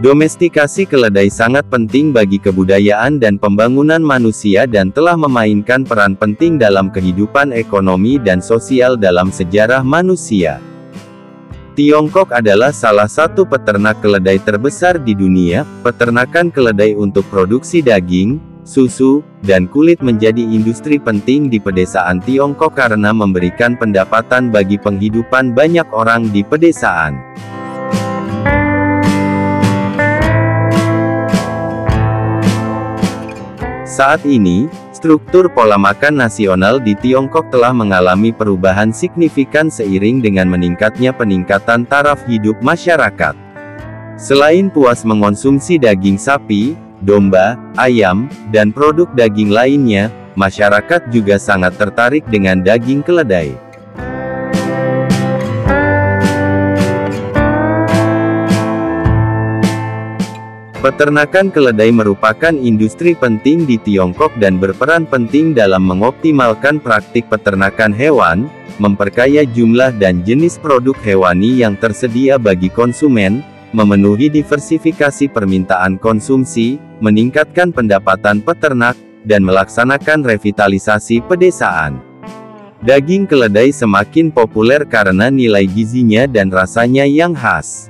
Domestikasi keledai sangat penting bagi kebudayaan dan pembangunan manusia dan telah memainkan peran penting dalam kehidupan ekonomi dan sosial dalam sejarah manusia. Tiongkok adalah salah satu peternak keledai terbesar di dunia. Peternakan keledai untuk produksi daging, susu, dan kulit menjadi industri penting di pedesaan Tiongkok karena memberikan pendapatan bagi penghidupan banyak orang di pedesaan. Saat ini, struktur pola makan nasional di Tiongkok telah mengalami perubahan signifikan seiring dengan meningkatnya peningkatan taraf hidup masyarakat. Selain puas mengonsumsi daging sapi, domba, ayam, dan produk daging lainnya, masyarakat juga sangat tertarik dengan daging keledai. Peternakan keledai merupakan industri penting di Tiongkok dan berperan penting dalam mengoptimalkan praktik peternakan hewan, memperkaya jumlah dan jenis produk hewani yang tersedia bagi konsumen, memenuhi diversifikasi permintaan konsumsi, meningkatkan pendapatan peternak, dan melaksanakan revitalisasi pedesaan. Daging keledai semakin populer karena nilai gizinya dan rasanya yang khas.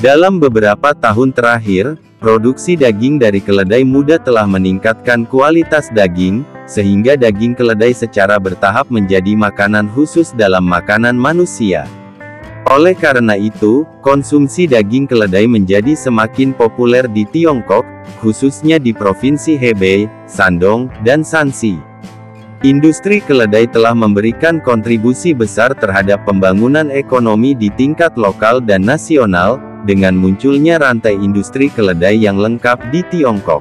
Dalam beberapa tahun terakhir, produksi daging dari keledai muda telah meningkatkan kualitas daging, sehingga daging keledai secara bertahap menjadi makanan khusus dalam makanan manusia. Oleh karena itu, konsumsi daging keledai menjadi semakin populer di Tiongkok, khususnya di Provinsi Hebei, Shandong, dan Shanxi. Industri keledai telah memberikan kontribusi besar terhadap pembangunan ekonomi di tingkat lokal dan nasional, dengan munculnya rantai industri keledai yang lengkap di Tiongkok.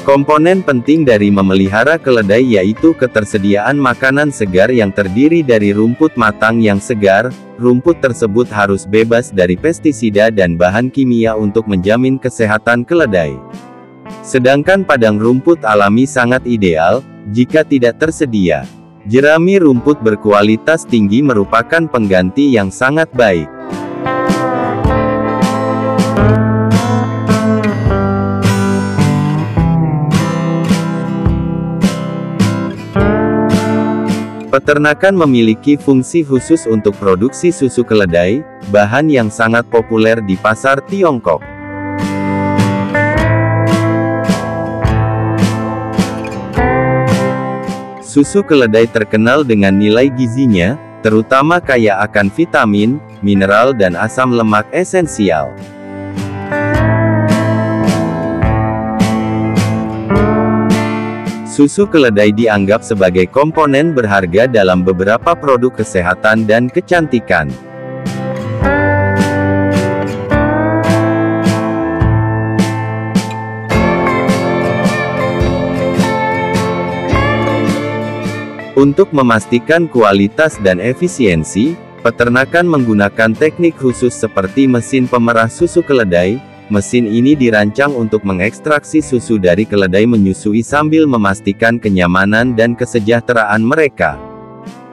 Komponen penting dari memelihara keledai yaitu ketersediaan makanan segar yang terdiri dari rumput matang yang segar. Rumput tersebut harus bebas dari pestisida dan bahan kimia untuk menjamin kesehatan keledai. Sedangkan padang rumput alami sangat ideal, jika tidak tersedia. Jerami rumput berkualitas tinggi merupakan pengganti yang sangat baik. Peternakan memiliki fungsi khusus untuk produksi susu keledai, bahan yang sangat populer di pasar Tiongkok. Susu keledai terkenal dengan nilai gizinya, terutama kaya akan vitamin, mineral dan asam lemak esensial. Susu keledai dianggap sebagai komponen berharga dalam beberapa produk kesehatan dan kecantikan. Untuk memastikan kualitas dan efisiensi, peternakan menggunakan teknik khusus seperti mesin pemerah susu keledai. Mesin ini dirancang untuk mengekstraksi susu dari keledai menyusui sambil memastikan kenyamanan dan kesejahteraan mereka.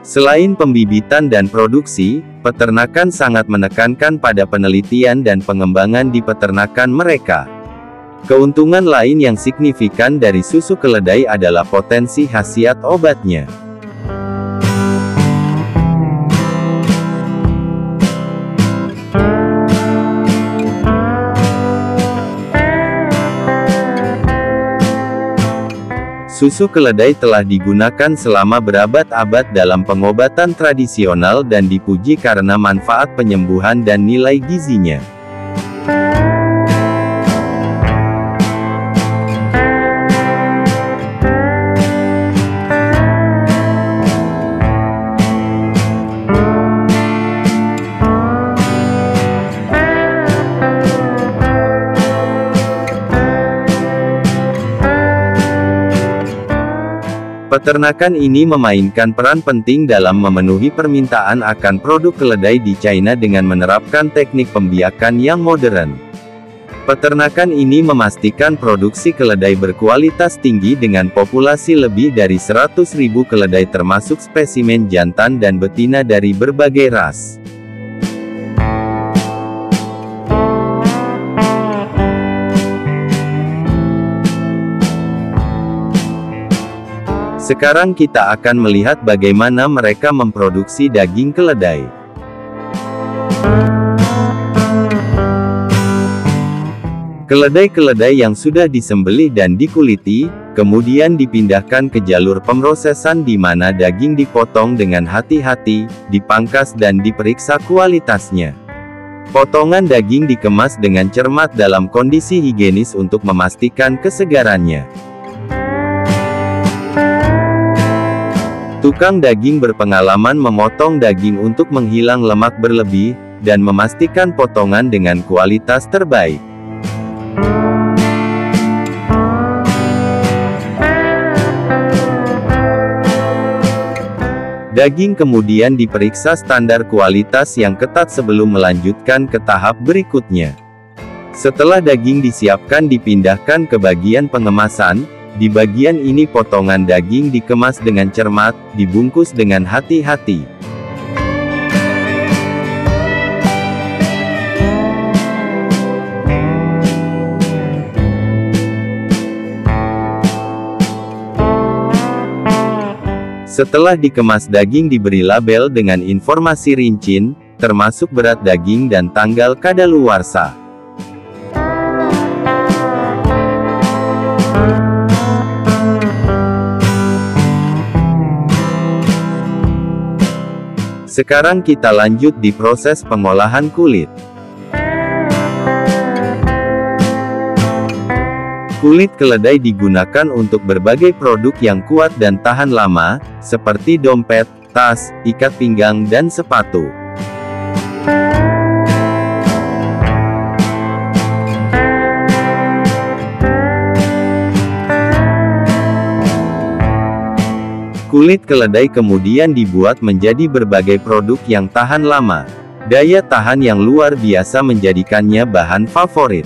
Selain pembibitan dan produksi, peternakan sangat menekankan pada penelitian dan pengembangan di peternakan mereka. Keuntungan lain yang signifikan dari susu keledai adalah potensi khasiat obatnya. Susu keledai telah digunakan selama berabad-abad dalam pengobatan tradisional dan dipuji karena manfaat penyembuhan dan nilai gizinya. Peternakan ini memainkan peran penting dalam memenuhi permintaan akan produk keledai di China dengan menerapkan teknik pembiakan yang modern. Peternakan ini memastikan produksi keledai berkualitas tinggi dengan populasi lebih dari 100.000 keledai termasuk spesimen jantan dan betina dari berbagai ras. Sekarang kita akan melihat bagaimana mereka memproduksi daging keledai. Keledai-keledai yang sudah disembelih dan dikuliti, kemudian dipindahkan ke jalur pemrosesan di mana daging dipotong dengan hati-hati, dipangkas dan diperiksa kualitasnya. Potongan daging dikemas dengan cermat dalam kondisi higienis untuk memastikan kesegarannya. Tukang daging berpengalaman memotong daging untuk menghilang lemak berlebih, dan memastikan potongan dengan kualitas terbaik. Daging kemudian diperiksa standar kualitas yang ketat sebelum melanjutkan ke tahap berikutnya. Setelah daging disiapkan dipindahkan ke bagian pengemasan. Di bagian ini potongan daging dikemas dengan cermat, dibungkus dengan hati-hati. Setelah dikemas daging diberi label dengan informasi rinci, termasuk berat daging dan tanggal kadaluarsa. Sekarang kita lanjut di proses pengolahan kulit. Kulit keledai digunakan untuk berbagai produk yang kuat dan tahan lama, seperti dompet, tas, ikat pinggang dan sepatu. Kulit keledai kemudian dibuat menjadi berbagai produk yang tahan lama. Daya tahan yang luar biasa menjadikannya bahan favorit.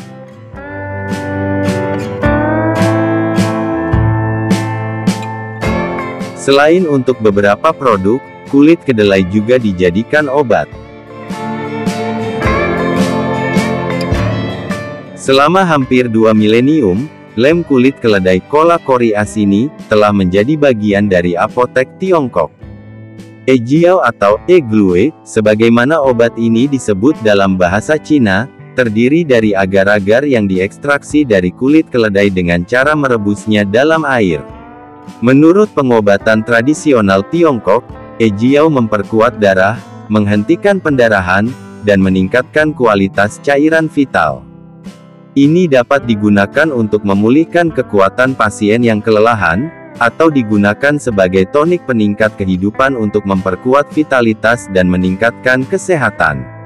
Selain untuk beberapa produk, kulit kedelai juga dijadikan obat. Selama hampir 2 milenium, lem kulit keledai Kola coriacini telah menjadi bagian dari apotek Tiongkok. Ejiao atau E glue, sebagaimana obat ini disebut dalam bahasa Cina, terdiri dari agar-agar yang diekstraksi dari kulit keledai dengan cara merebusnya dalam air. Menurut pengobatan tradisional Tiongkok, Ejiao memperkuat darah, menghentikan pendarahan, dan meningkatkan kualitas cairan vital. Ini dapat digunakan untuk memulihkan kekuatan pasien yang kelelahan, atau digunakan sebagai tonik peningkat kehidupan untuk memperkuat vitalitas dan meningkatkan kesehatan.